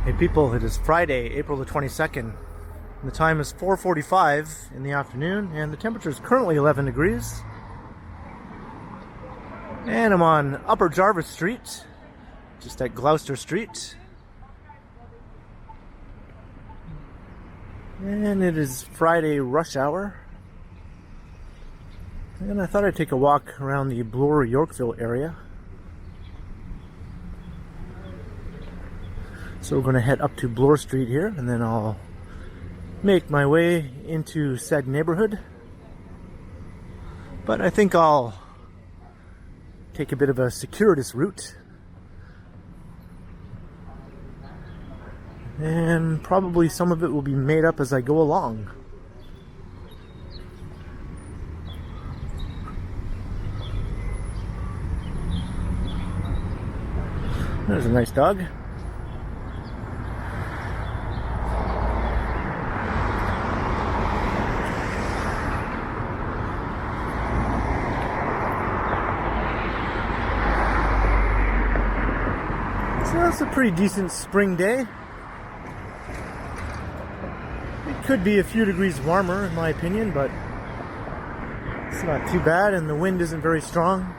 Hey people, it is Friday, April the 22nd. And the time is 4:45 in the afternoon, and the temperature is currently 11 degrees. And I'm on Upper Jarvis Street, just at Gloucester St. And it is Friday rush hour. And I thought I'd take a walk around the Bloor-Yorkville area. So we're going to head up to Bloor Street here, and then I'll make my way into said neighborhood. But I think I'll take a bit of a circuitous route, and probably some of it will be made up as I go along. There's a nice dog. So that's a pretty decent spring day. It could be a few degrees warmer in my opinion, but it's not too bad, and the wind isn't very strong.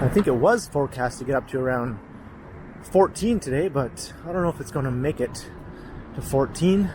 I think it was forecast to get up to around 14 today, but I don't know if it's going to make it to 14.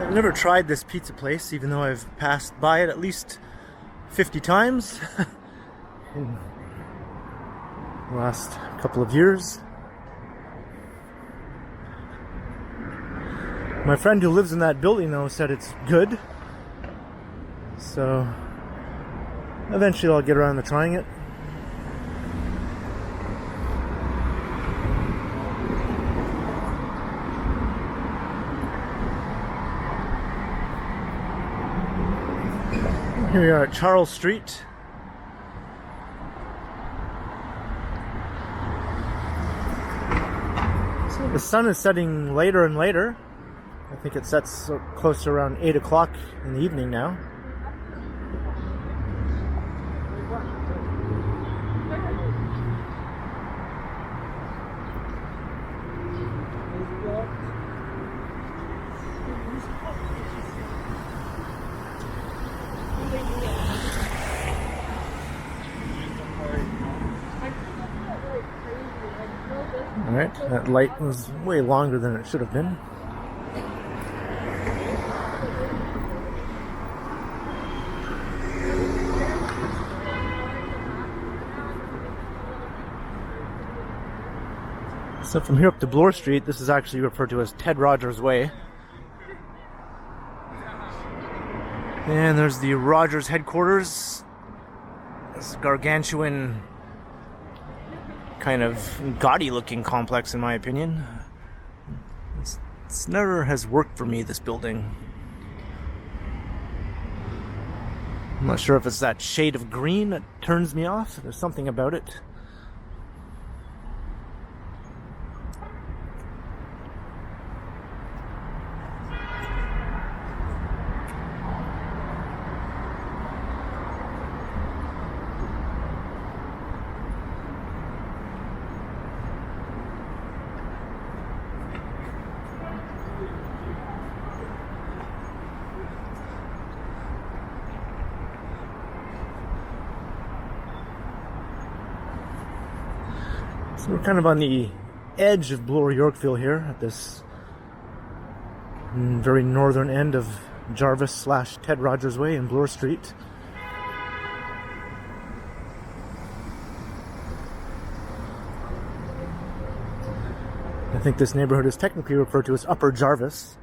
I've never tried this pizza place, even though I've passed by it at least 50 times in the last couple of years. My friend who lives in that building, though, said it's good. So eventually I'll get around to trying it. Here we are at Charles Street. So the sun is setting later and later. I think it sets close to around 8 o'clock in the evening now. Alright, that light was way longer than it should have been. So from here up to Bloor Street, this is actually referred to as Ted Rogers Way. And there's the Rogers headquarters. This gargantuan, kind of gaudy looking complex in my opinion. It's never has worked for me, this building. I'm not sure if it's that shade of green that turns me off. There's something about it. So we're kind of on the edge of Bloor-Yorkville here at this very northern end of Jarvis / Ted Rogers Way in Bloor Street. think this neighborhood is technically referred to as Upper Jarvis.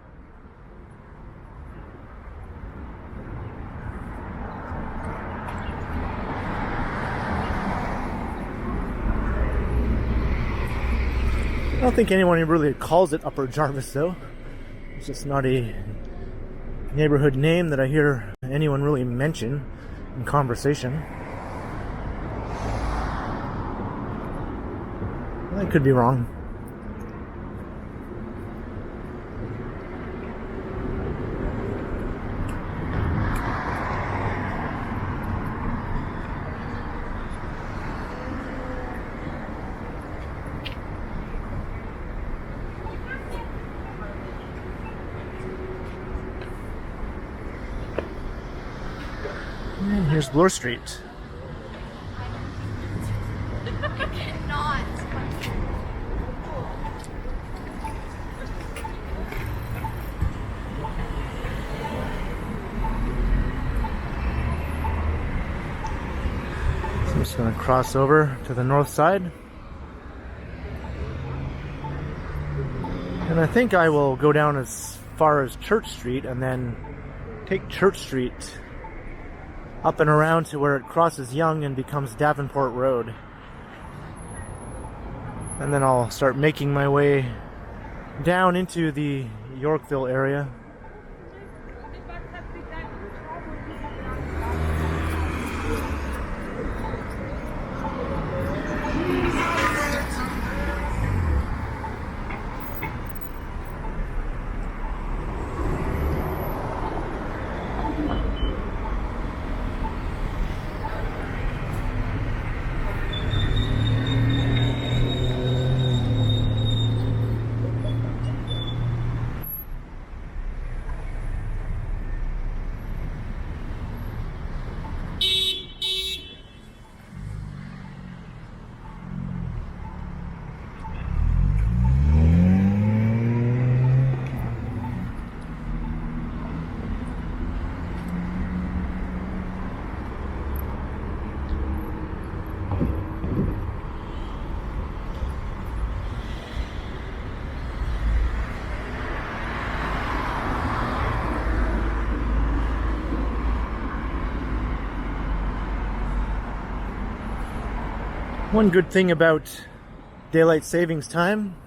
I don't think anyone really calls it Upper Jarvis, though. It's just not a neighborhood name that I hear anyone really mention in conversation. I could be wrong. And here's Bloor Street. I'm just going to cross over to the north side. And I think I will go down as far as Church Street and then take Church Street up and around to where it crosses Yonge and becomes Davenport Road. And then I'll start making my way down into the Yorkville area. One good thing about daylight savings time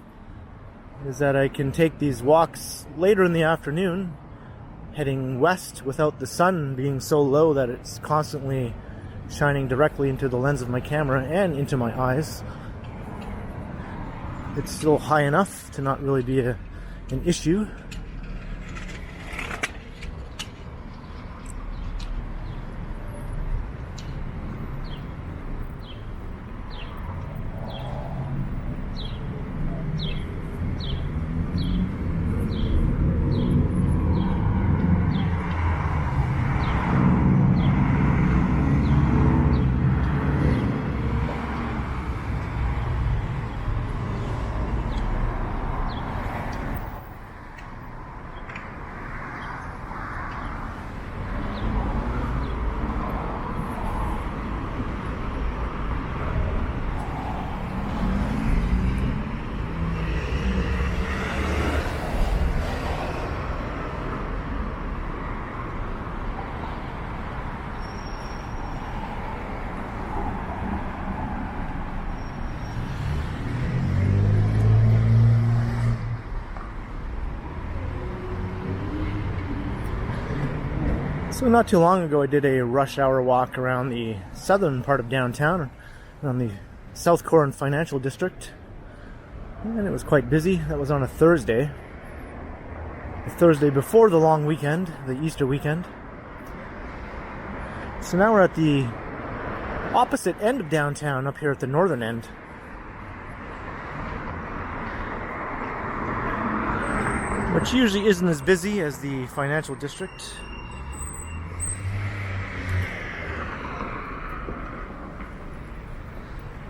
is that I can take these walks later in the afternoon, heading west without the sun being so low that it's constantly shining directly into the lens of my camera and into my eyes. It's still high enough to not really be an issue. So not too long ago I did a rush hour walk around the southern part of downtown, around the South Core and Financial District, and it was quite busy. That was on a Thursday. The Thursday before the long weekend, the Easter weekend. So now we're at the opposite end of downtown, up here at the northern end. Which usually isn't as busy as the Financial District.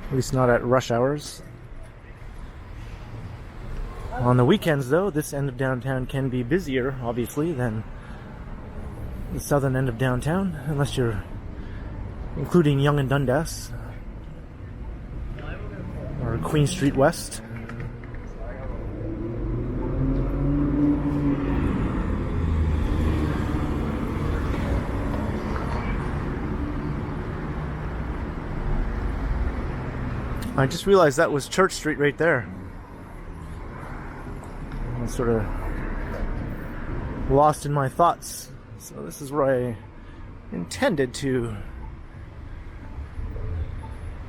At least not at rush hours. On the weekends, though, this end of downtown can be busier, obviously, than the southern end of downtown, unless you're including Yonge and Dundas, or Queen Street West. I just realized that was Church Street right there. I was sort of lost in my thoughts. So this is where I intended to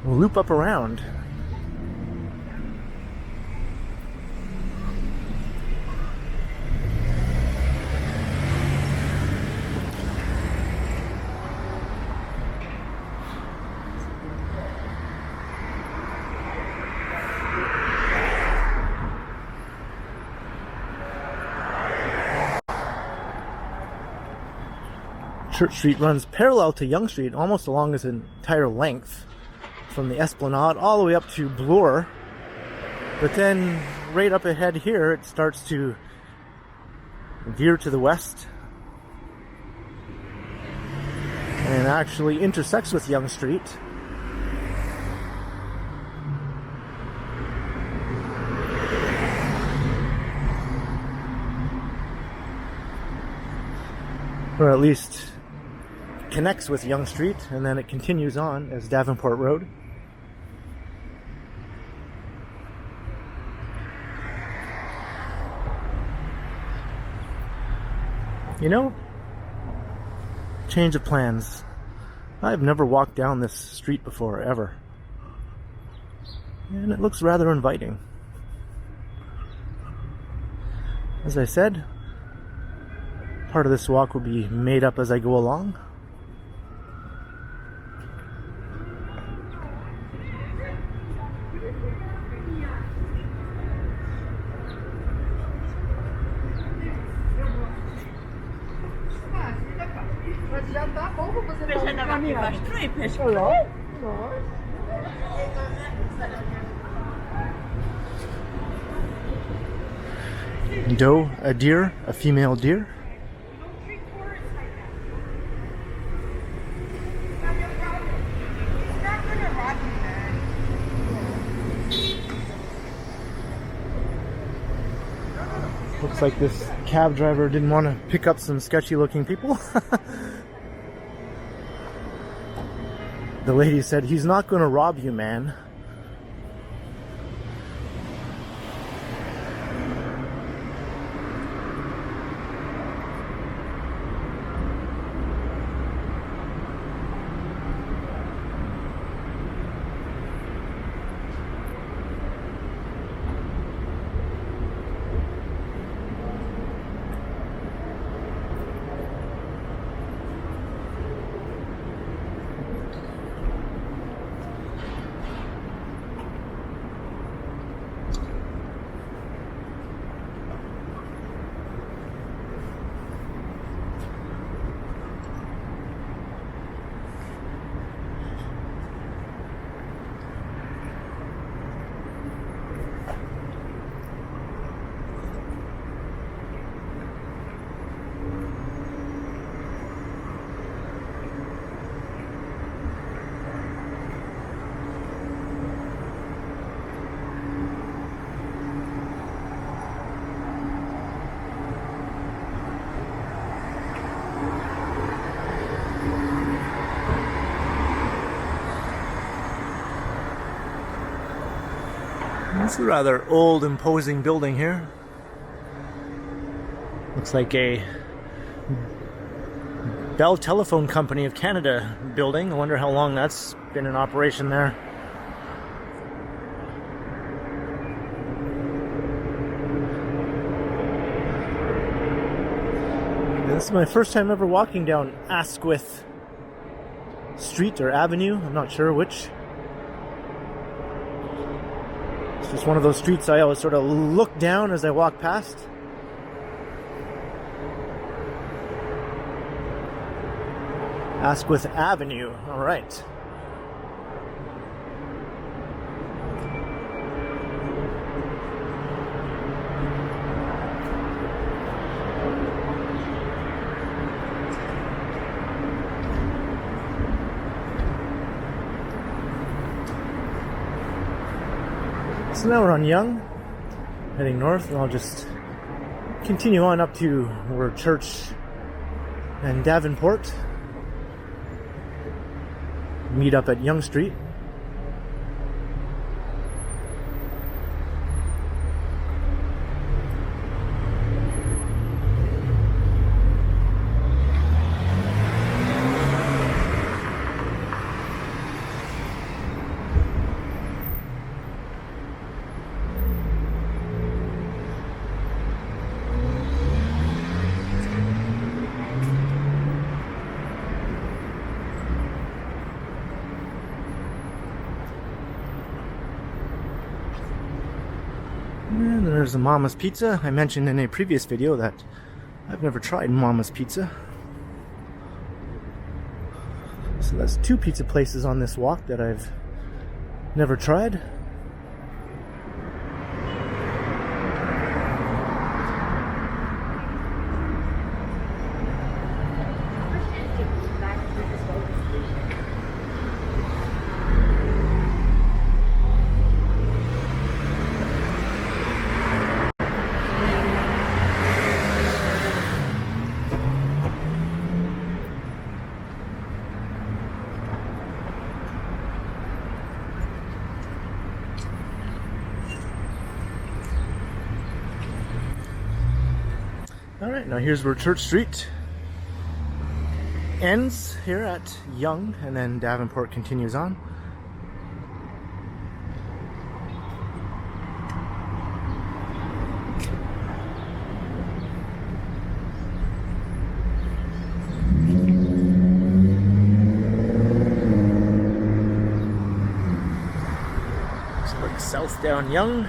loop up around. Church Street runs parallel to Yonge Street almost along its entire length, from the Esplanade all the way up to Bloor. But then right up ahead here it starts to veer to the west and actually intersects with Yonge Street. Or at least connects with Yonge Street, and then it continues on as Davenport Road. You know, change of plans. I've never walked down this street before, ever. And it looks rather inviting. As I said, part of this walk will be made up as I go along. Doe, a deer, a female deer. Looks like this cab driver didn't want to pick up some sketchy looking people. The lady said, "He's not going to rob you, man." It's a rather old, imposing building here. Looks like a Bell Telephone Company of Canada building. I wonder how long that's been in operation there. This is my first time ever walking down Asquith Street or Avenue. I'm not sure which. It's just one of those streets I always sort of look down as I walk past. Asquith Avenue, all right. So now we're on Yonge, heading north, and I'll just continue on up to where Church and Davenport meet up at Yonge Street. There's a Mama's Pizza. I mentioned in a previous video that I've never tried Mama's Pizza. So that's two pizza places on this walk that I've never tried. Alright, now here's where Church Street ends here at Yonge, and then Davenport continues on. So look south down Yonge.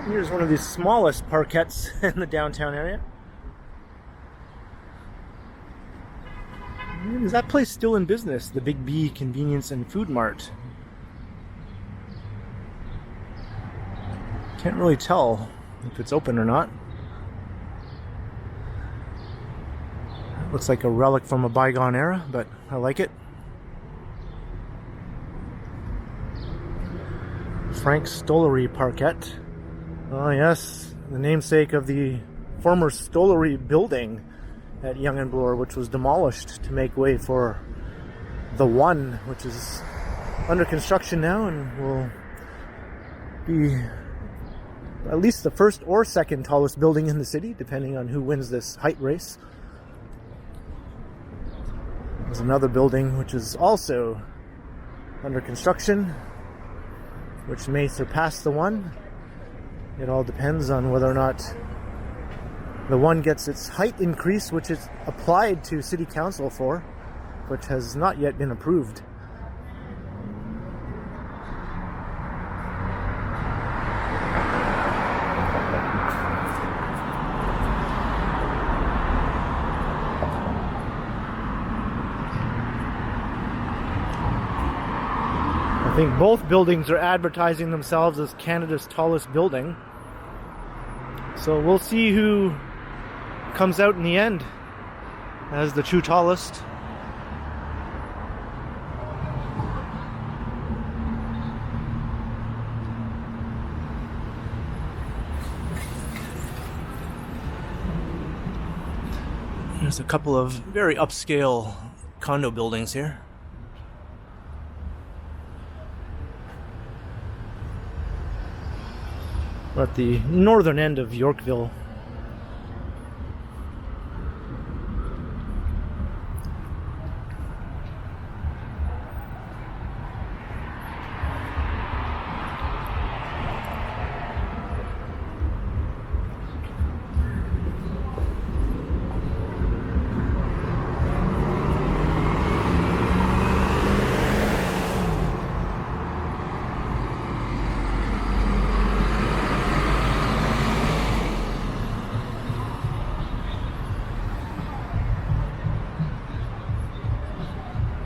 Here's one of the smallest parkettes in the downtown area. Is that place still in business? The Big B Convenience and Food Mart. Can't really tell if it's open or not. Looks like a relic from a bygone era, but I like it. Frank's Stollery Parkette. Oh yes, the namesake of the former Stollery building at Yonge and Bloor, which was demolished to make way for the One, which is under construction now and will be at least the first or second tallest building in the city, depending on who wins this height race. There's another building which is also under construction, which may surpass the One. It all depends on whether or not the One gets its height increase, which is applied to City Council for, which has not yet been approved. I think both buildings are advertising themselves as Canada's tallest building. So we'll see who comes out in the end as the true tallest. There's a couple of very upscale condo buildings here. We're at the northern end of Yorkville.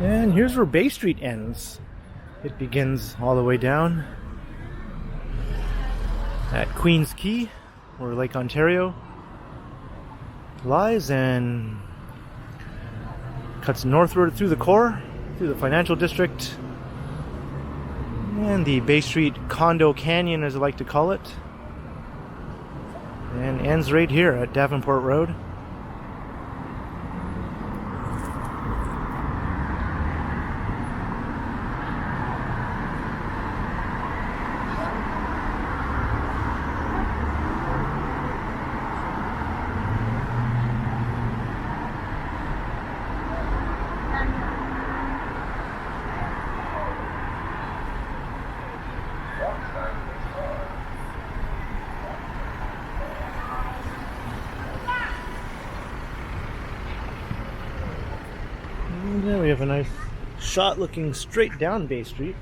And here's where Bay Street ends. It begins all the way down at Queen's Quay, where Lake Ontario lies, and cuts northward through the core, through the financial district, and the Bay Street Condo Canyon, as I like to call it, and ends right here at Davenport Road. Yeah, we have a nice shot looking straight down Bay Street.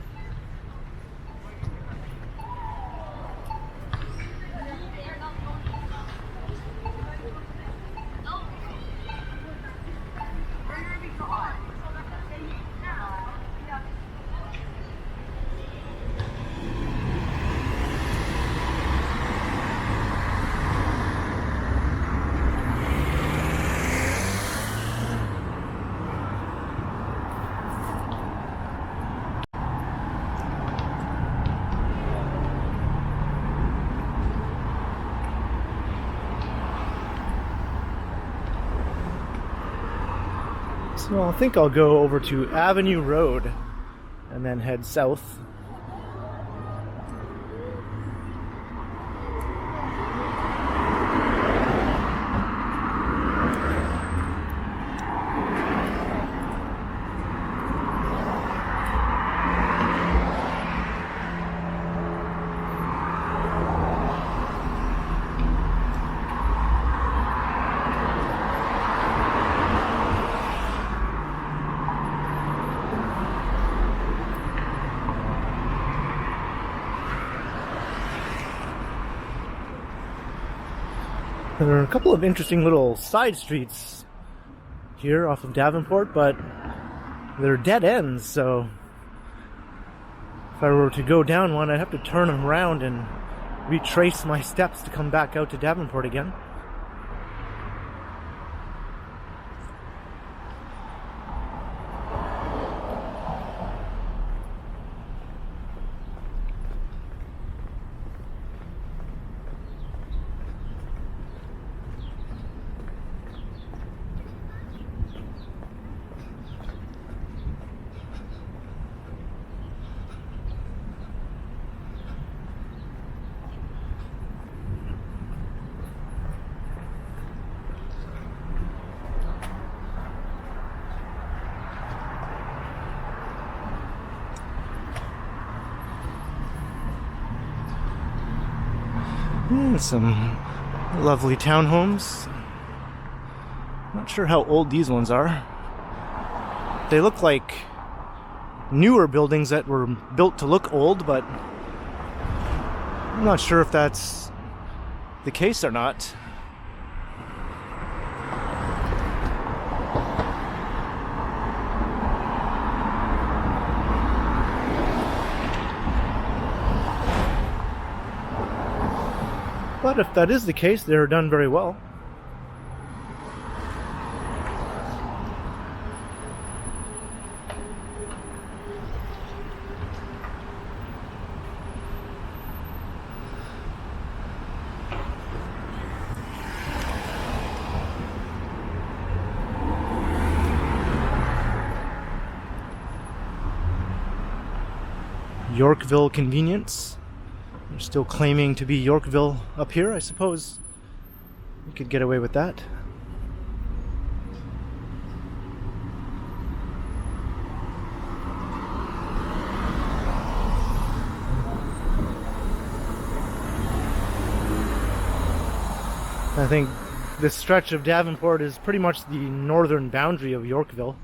So I think I'll go over to Avenue Road and then head south. There are a couple of interesting little side streets here off of Davenport, but they're dead ends, so if I were to go down one, I'd have to turn around and retrace my steps to come back out to Davenport again. Some lovely townhomes. Not sure how old these ones are. They look like newer buildings that were built to look old, but I'm not sure if that's the case or not. But if that is the case, they're done very well. Yorkville Convenience. They're still claiming to be Yorkville up here. I suppose we could get away with that. I think this stretch of Davenport is pretty much the northern boundary of Yorkville.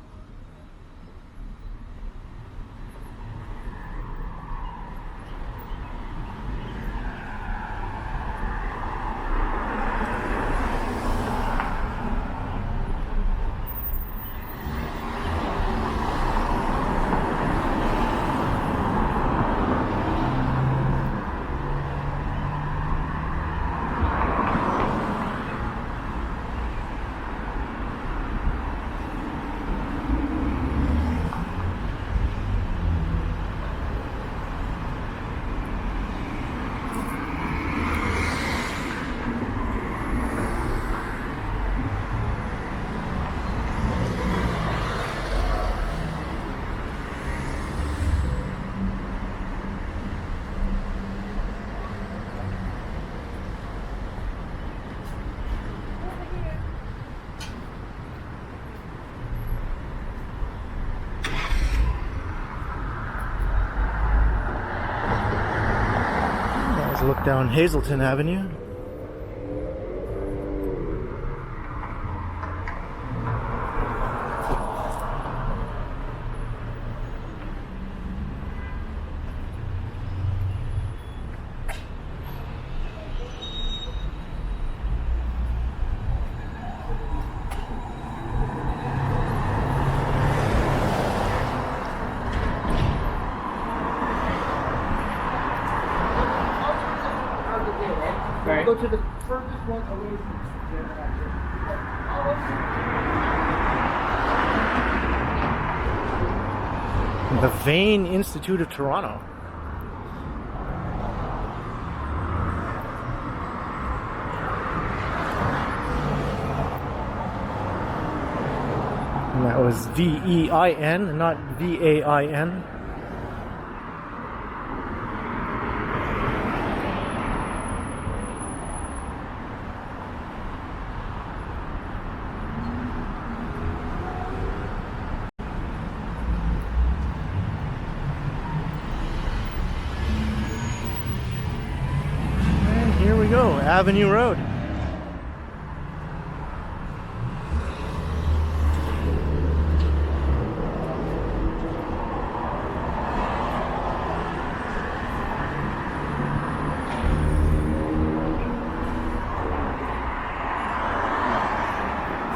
Look down Hazelton Avenue. go to the furthest one away from the Vane Institute of Toronto. And that was V-E-I-N, not V-A-I-N. And here we go, Avenue Road.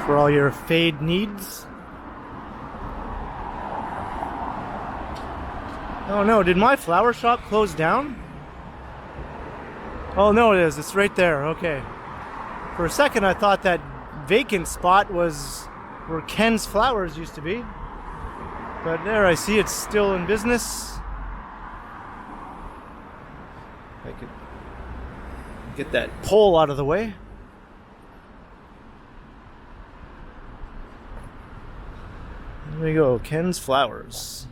For all your fade needs. Oh no, did my flower shop close down? Oh no, it is. It's right there. Okay. For a second I thought that vacant spot was where Ken's Flowers used to be. But there, I see it's still in business. I could get that pole out of the way. There we go, Ken's Flowers.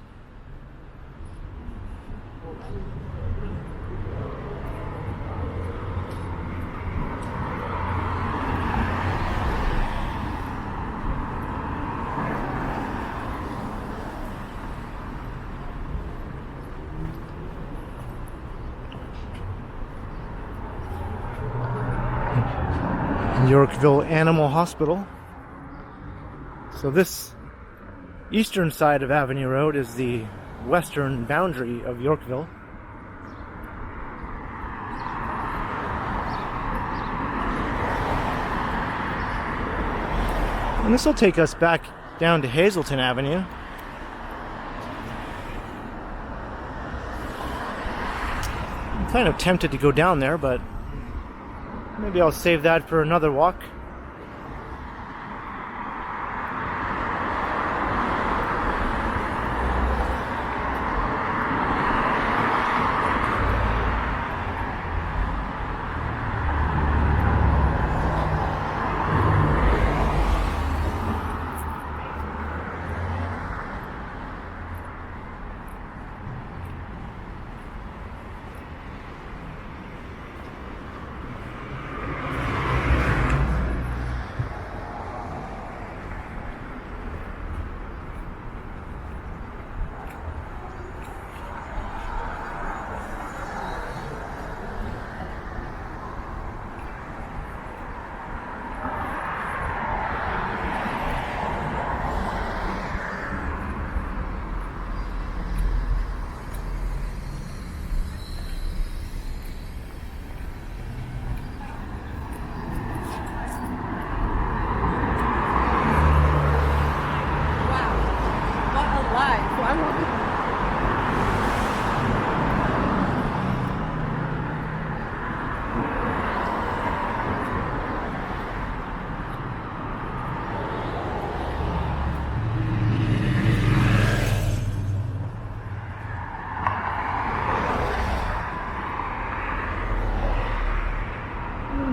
Yorkville Animal Hospital. So this eastern side of Avenue Road is the western boundary of Yorkville. And this will take us back down to Hazelton Avenue. I'm kind of tempted to go down there, but maybe I'll save that for another walk.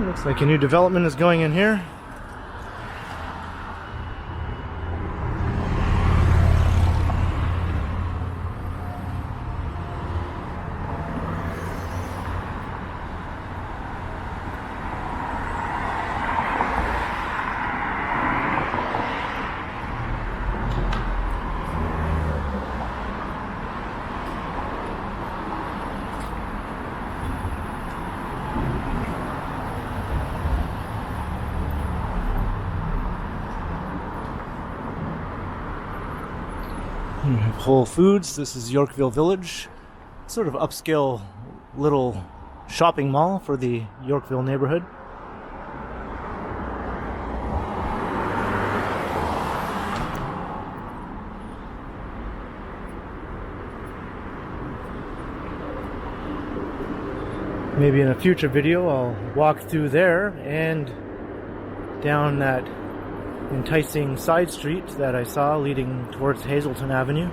Looks like a new development is going in here. Whole Foods. This is Yorkville Village, sort of upscale little shopping mall for the Yorkville neighborhood. maybe in a future video I'll walk through there and down that enticing side street that I saw leading towards Hazelton Avenue.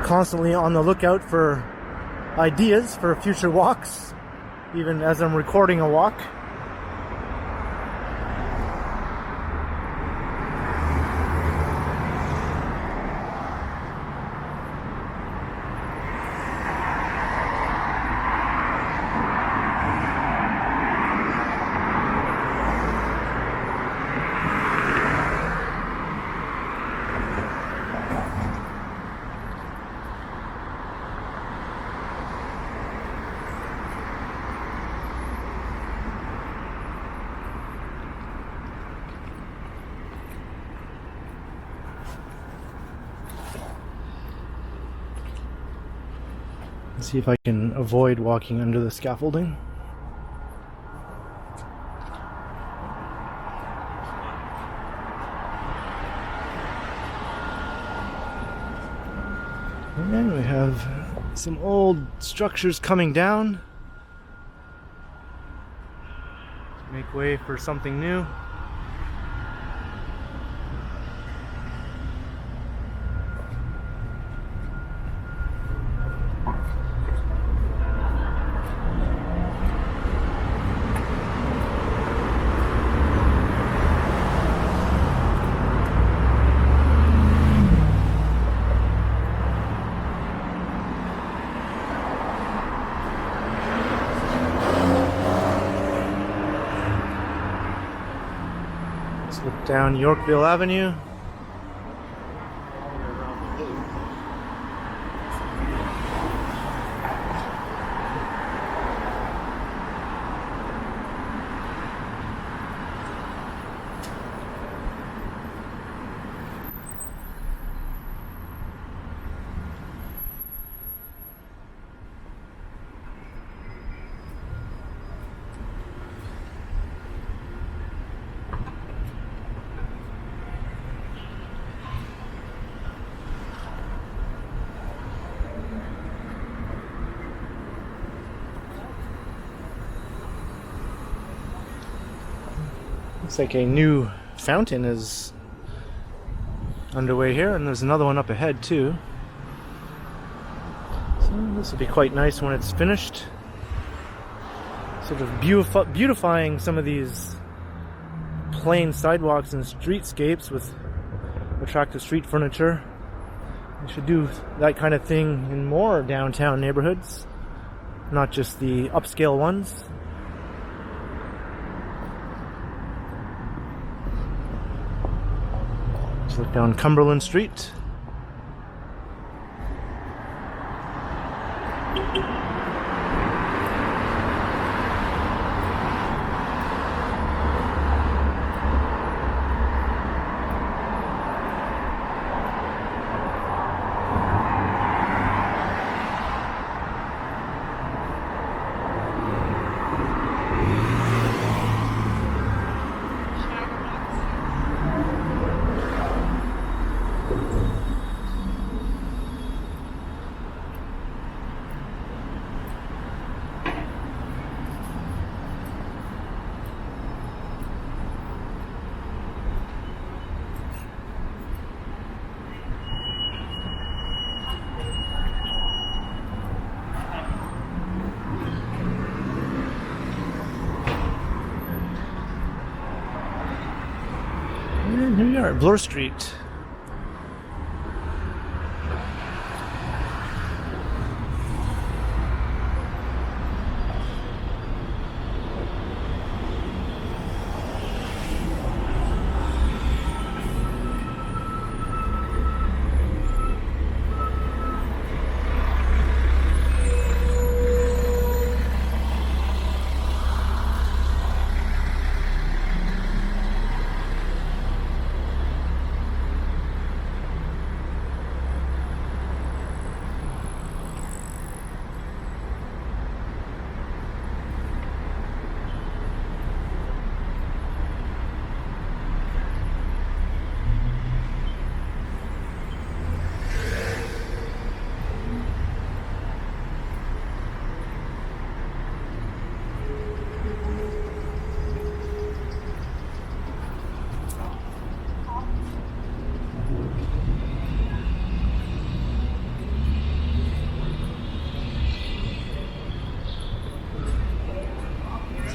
Constantly on the lookout for ideas for future walks, even as I'm recording a walk. Let's see if I can avoid walking under the scaffolding. And we have some old structures coming down to make way for something new. Look down Yorkville Avenue. Looks like a new fountain is underway here, and there's another one up ahead too. So this will be quite nice when it's finished. Sort of beautifying some of these plain sidewalks and streetscapes with attractive street furniture. We should do that kind of thing in more downtown neighborhoods, not just the upscale ones. Look down Cumberland Street. And here we are at Bloor Street.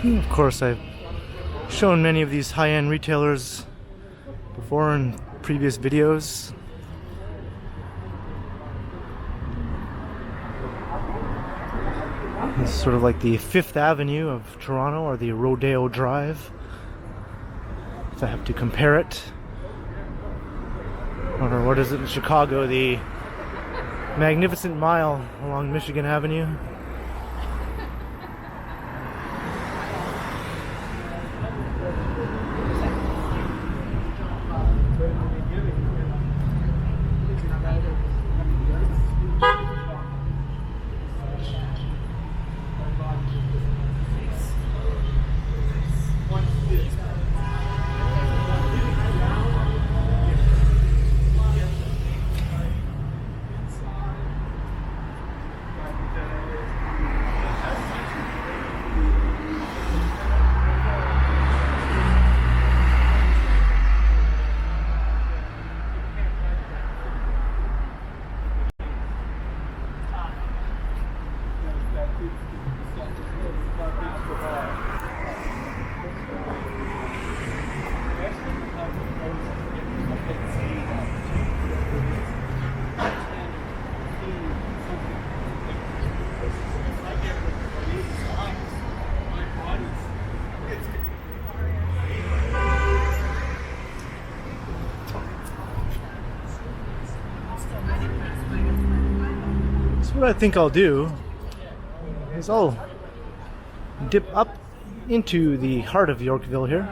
Of course, I've shown many of these high-end retailers before in previous videos. It's sort of like the Fifth Avenue of Toronto, or the Rodeo Drive, if I have to compare it. Or what is it in Chicago, the Magnificent Mile along Michigan Avenue. What I think I'll do is I'll dip up into the heart of Yorkville here,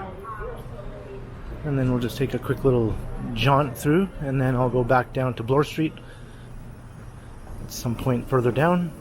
and then we'll just take a quick little jaunt through, and then I'll go back down to Bloor Street at some point further down.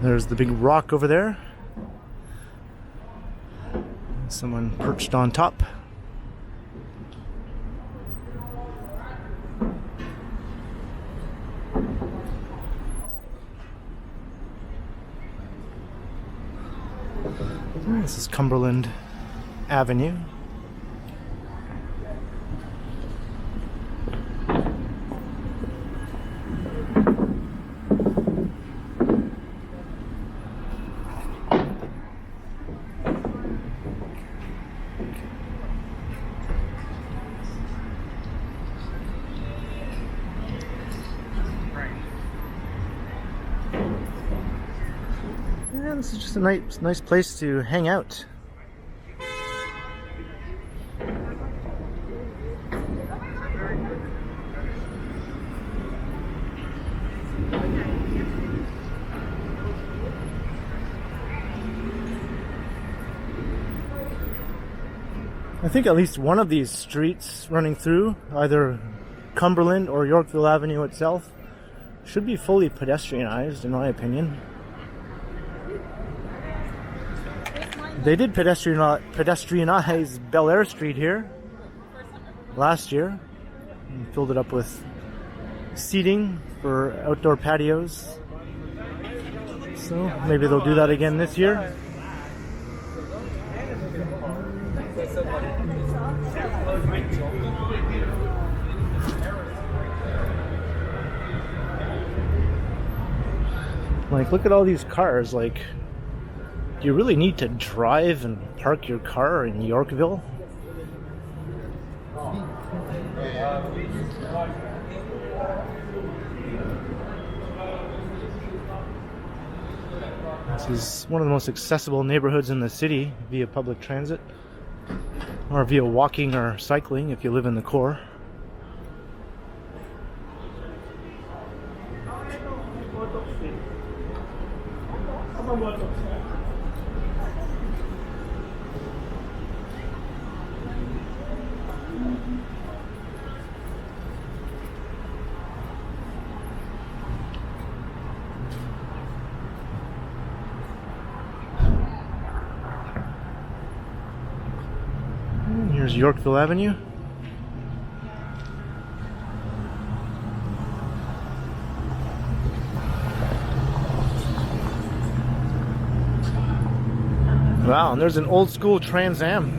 There's the big rock over there. Someone perched on top. This is Cumberland Avenue. This is just a nice place to hang out. I think at least one of these streets running through, either Cumberland or Yorkville Avenue itself, should be fully pedestrianized, in my opinion. They did pedestrianize Bel Air Street here last year and filled it up with seating for outdoor patios. So maybe they'll do that again this year. Like, look at all these cars. Like, do you really need to drive and park your car in Yorkville? This is one of the most accessible neighborhoods in the city via public transit, or via walking or cycling if you live in the core. There's Yorkville Avenue. Wow, and there's an old school Trans Am.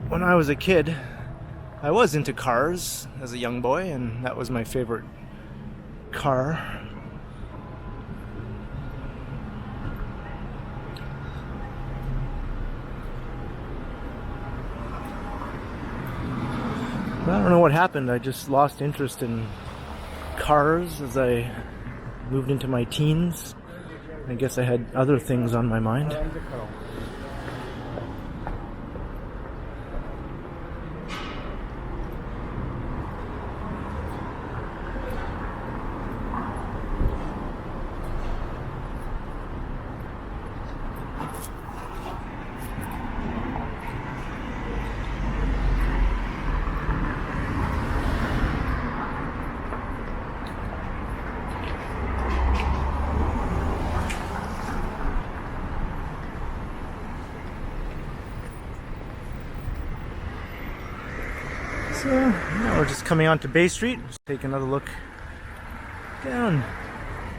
When I was a kid, I was into cars as a young boy, and that was my favorite car. I don't know what happened. I just lost interest in cars as I moved into my teens. I guess I had other things on my mind. So now we're just coming onto Bay Street. Just take another look down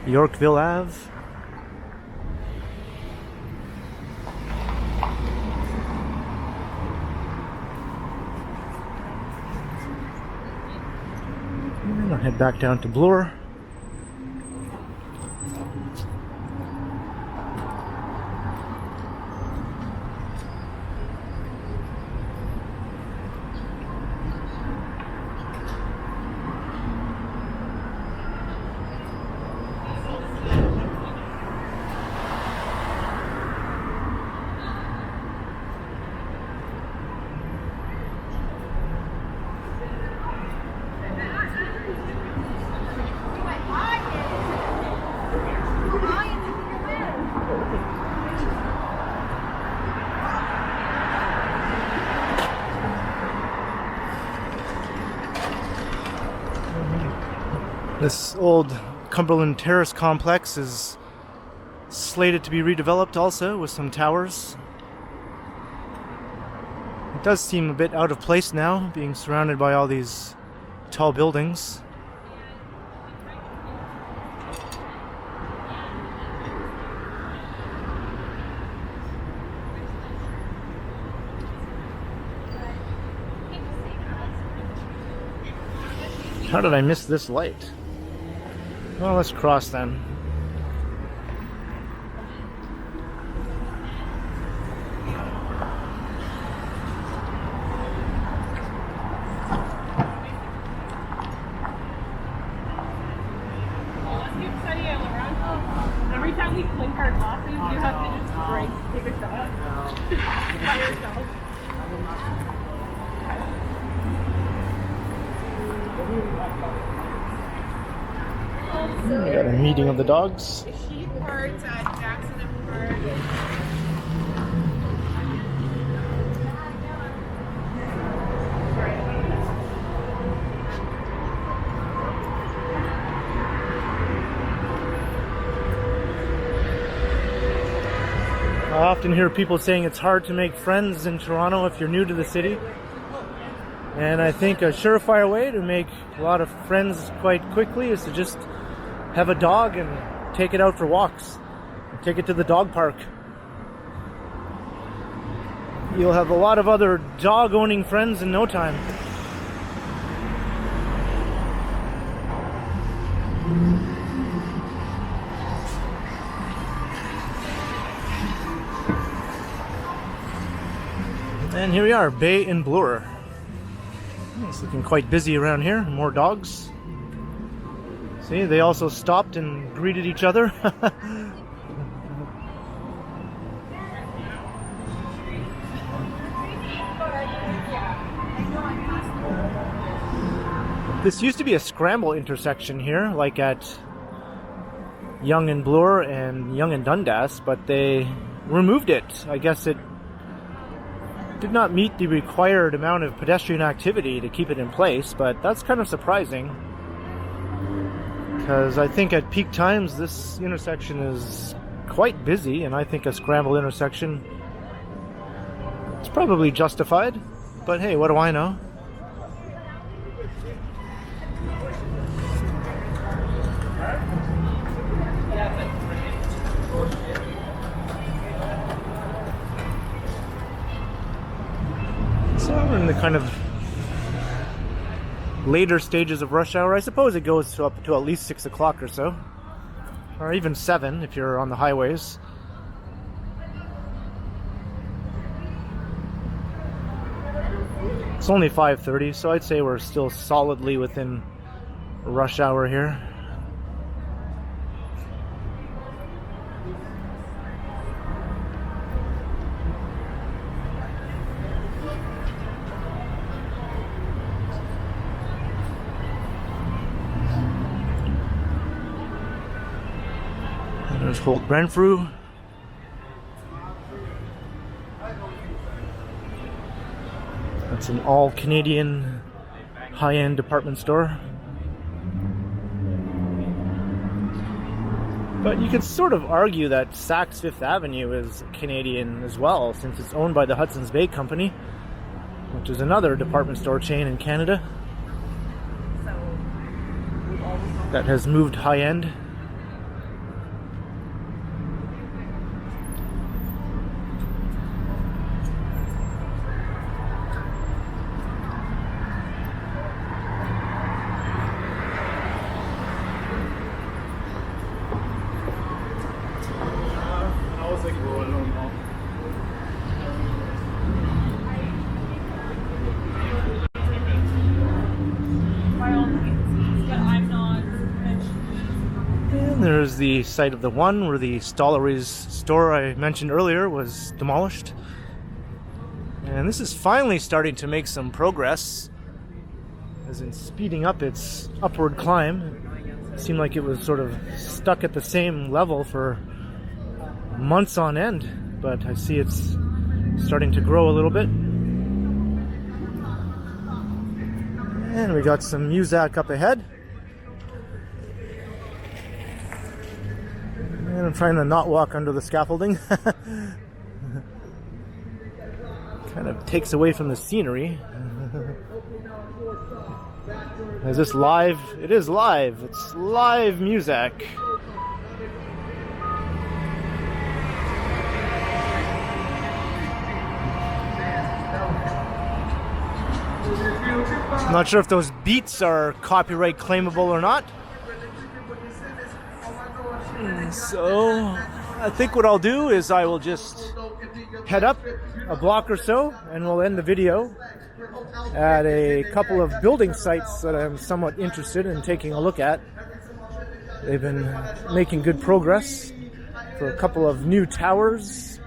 Yorkville Ave. And I'll head back down to Bloor. This old Cumberland Terrace complex is slated to be redeveloped also with some towers. It does seem a bit out of place now, being surrounded by all these tall buildings. How did I miss this light? Well, let's cross then. Every time we clink our glasses, you have to just break, take a shot by yourself. We got a meeting of the dogs. Sheep parts at Jackson and Park. I often hear people saying it's hard to make friends in Toronto if you're new to the city. And I think a surefire way to make a lot of friends quite quickly is to just have a dog and take it out for walks. Take it to the dog park. You'll have a lot of other dog-owning friends in no time. And here we are, Bay and Bloor. It's looking quite busy around here. More dogs. See, they also stopped and greeted each other. This used to be a scramble intersection here, like at Yonge and Bloor and Yonge and Dundas, but they removed it. I guess it did not meet the required amount of pedestrian activity to keep it in place, but that's kind of surprising. Because I think at peak times this intersection is quite busy, and I think a scramble intersection It's probably justified, but hey, what do I know? So we're in the kind of later stages of rush hour. I suppose it goes to up to at least 6 o'clock or so, or even 7 if you're on the highways. It's only 5:30, so I'd say we're still solidly within rush hour here. There's Holt Renfrew. That's an all-Canadian high-end department store. But you could sort of argue that Saks Fifth Avenue is Canadian as well, since it's owned by the Hudson's Bay Company, which is another department store chain in Canada that has moved high-end. There's the site of the one where the Stollery's store I mentioned earlier was demolished. And this is finally starting to make some progress, as in speeding up its upward climb. It seemed like it was sort of stuck at the same level for months on end, but I see it's starting to grow a little bit. And we got some Muzak up ahead. And I'm trying to not walk under the scaffolding. Kind of takes away from the scenery. Is this live? It is live. It's live music. I'm not sure if those beats are copyright claimable or not. So I think what I'll do is I will just head up a block or so and we'll end the video at a couple of building sites that I'm somewhat interested in taking a look at. They've been making good progress for a couple of new towers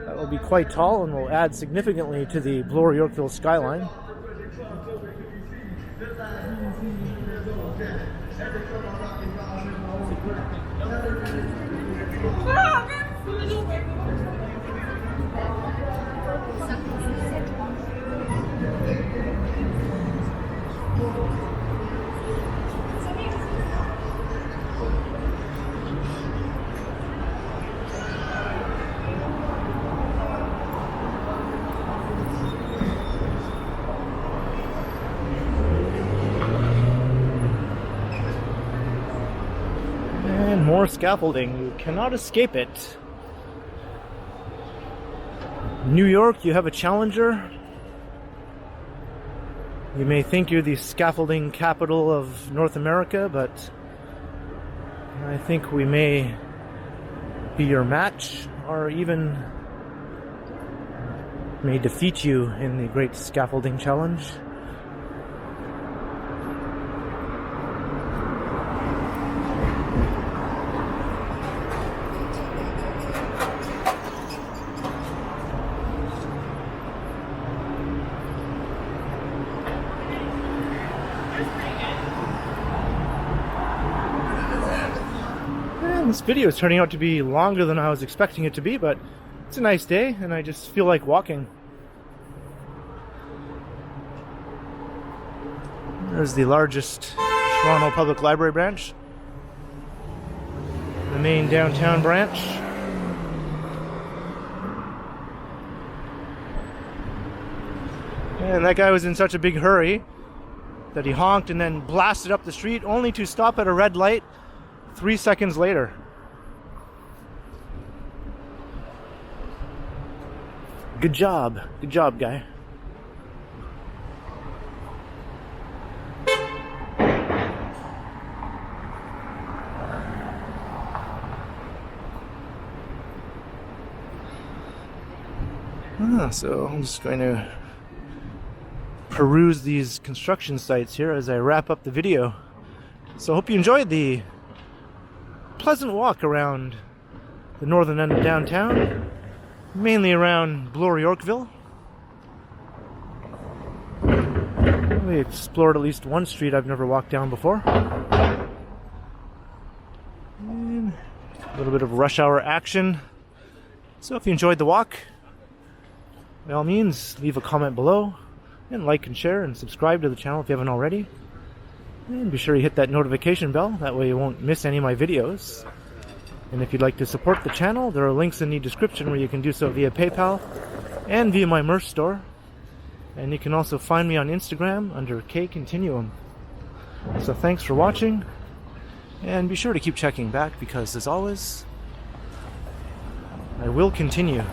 that will be quite tall and will add significantly to the Bloor-Yorkville skyline. And more scaffolding. You cannot escape it. New York, you have a challenger. You may think you're the scaffolding capital of North America, but I think we may be your match, or even may defeat you in the Great Scaffolding Challenge. This video is turning out to be longer than I was expecting it to be, but it's a nice day and I just feel like walking. There's the largest Toronto Public Library branch, the main downtown branch. And that guy was in such a big hurry that he honked and then blasted up the street, only to stop at a red light 3 seconds later. Good job, guy. So I'm just going to peruse these construction sites here as I wrap up the video. So I hope you enjoyed the pleasant walk around the northern end of downtown, mainly around Bloor-Yorkville. We explored at least one street I've never walked down before. And a little bit of rush hour action. So if you enjoyed the walk, by all means, leave a comment below, and like and share and subscribe to the channel if you haven't already. And be sure you hit that notification bell, that way you won't miss any of my videos. And if you'd like to support the channel, there are links in the description where you can do so via PayPal and via my merch store. And you can also find me on Instagram under KContinuum. So thanks for watching, and be sure to keep checking back because, as always, I will continue.